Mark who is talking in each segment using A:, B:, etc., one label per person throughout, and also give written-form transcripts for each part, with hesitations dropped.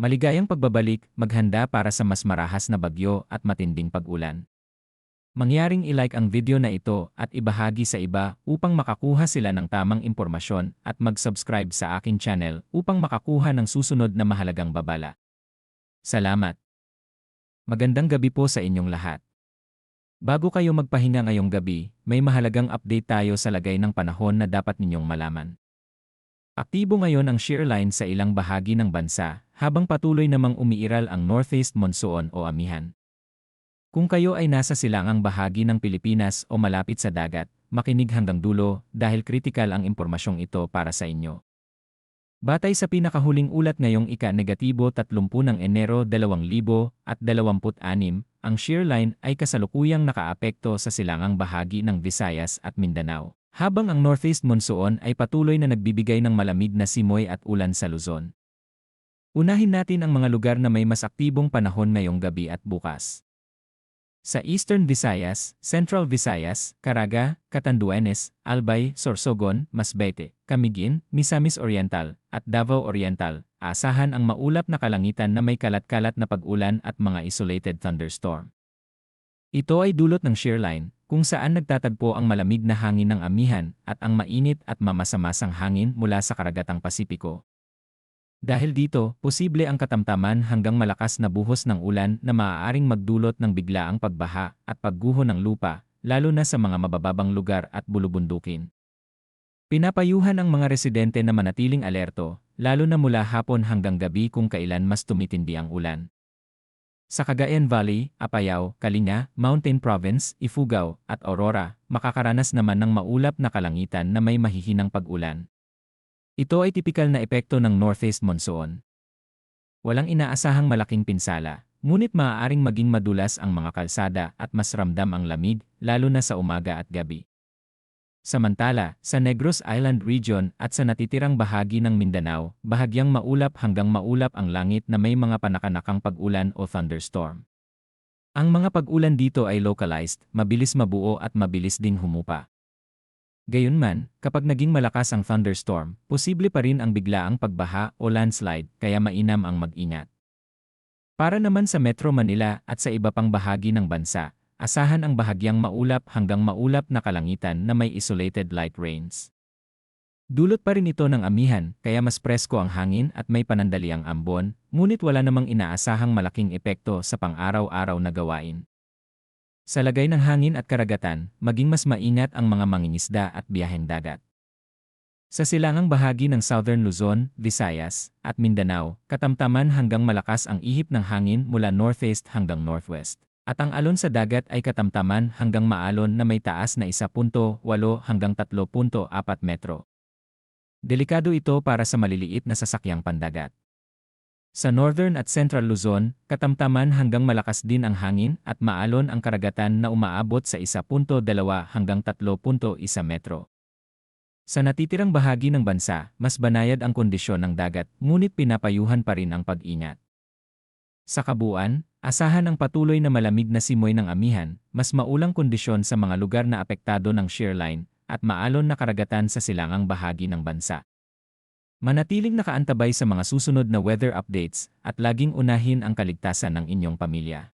A: Maligayang pagbabalik, maghanda para sa mas marahas na bagyo at matinding pag-ulan. Mangyaring i-like ang video na ito at ibahagi sa iba upang makakuha sila ng tamang impormasyon at mag-subscribe sa aking channel upang makakuha ng susunod na mahalagang babala. Salamat! Magandang gabi po sa inyong lahat. Bago kayo magpahinga ngayong gabi, may mahalagang update tayo sa lagay ng panahon na dapat ninyong malaman. Aktibo ngayon ang shear line sa ilang bahagi ng bansa, habang patuloy namang umiiral ang northeast monsoon o amihan. Kung kayo ay nasa silangang bahagi ng Pilipinas o malapit sa dagat, makinig hanggang dulo dahil kritikal ang impormasyong ito para sa inyo. Batay sa pinakahuling ulat ngayong ika-30 ng Enero 2026, ang shear line ay kasalukuyang nakaapekto sa silangang bahagi ng Visayas at Mindanao, habang ang northeast monsoon ay patuloy na nagbibigay ng malamig na simoy at ulan sa Luzon. Unahin natin ang mga lugar na may mas aktibong panahon ngayong gabi at bukas. Sa Eastern Visayas, Central Visayas, Caraga, Catanduanes, Albay, Sorsogon, Masbate, Camiguin, Misamis Oriental, at Davao Oriental, asahan ang maulap na kalangitan na may kalat-kalat na pag-ulan at mga isolated thunderstorm. Ito ay dulot ng shear line, kung saan nagtatagpo ang malamig na hangin ng amihan at ang mainit at mamasamasang hangin mula sa karagatang Pasipiko. Dahil dito, posible ang katamtaman hanggang malakas na buhos ng ulan na maaaring magdulot ng biglaang pagbaha at pagguho ng lupa, lalo na sa mga mabababang lugar at bulubundukin. Pinapayuhan ang mga residente na manatiling alerto, lalo na mula hapon hanggang gabi kung kailan mas tumitindi ang ulan. Sa Cagayan Valley, Apayao, Kalinga, Mountain Province, Ifugao, at Aurora, makakaranas naman ng maulap na kalangitan na may mahihinang pag-ulan. Ito ay tipikal na epekto ng northeast monsoon. Walang inaasahang malaking pinsala, ngunit maaaring maging madulas ang mga kalsada at mas ramdam ang lamig, lalo na sa umaga at gabi. Samantala, sa Negros Island Region at sa natitirang bahagi ng Mindanao, bahagyang maulap hanggang maulap ang langit na may mga panakanakang pag-ulan o thunderstorm. Ang mga pag-ulan dito ay localized, mabilis mabuo at mabilis ding humupa. Gayunman, kapag naging malakas ang thunderstorm, posible pa rin ang biglaang pagbaha o landslide, kaya mainam ang mag-ingat. Para naman sa Metro Manila at sa iba pang bahagi ng bansa, asahan ang bahagyang maulap hanggang maulap na kalangitan na may isolated light rains. Dulot pa rin ito ng amihan, kaya mas presko ang hangin at may panandaliang ambon, ngunit wala namang inaasahang malaking epekto sa pang-araw-araw na gawain. Sa lagay ng hangin at karagatan, maging mas maingat ang mga mangingisda at biyaheng dagat. Sa silangang bahagi ng Southern Luzon, Visayas, at Mindanao, katamtaman hanggang malakas ang ihip ng hangin mula northeast hanggang northwest. At ang alon sa dagat ay katamtaman hanggang maalon na may taas na 1.8 hanggang 3.4 metro. Delikado ito para sa maliliit na sasakyang pandagat. Sa Northern at Central Luzon, katamtaman hanggang malakas din ang hangin at maalon ang karagatan na umaabot sa 1.2 hanggang 3.1 metro. Sa natitirang bahagi ng bansa, mas banayad ang kondisyon ng dagat, ngunit pinapayuhan pa rin ang pag-ingat. Sa kabuuan, asahan ang patuloy na malamig na simoy ng amihan, mas maulang kondisyon sa mga lugar na apektado ng shear line, at maalon na karagatan sa silangang bahagi ng bansa. Manatiling nakaantabay sa mga susunod na weather updates at laging unahin ang kaligtasan ng inyong pamilya.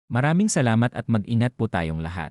A: Maraming salamat at mag-ingat po tayong lahat.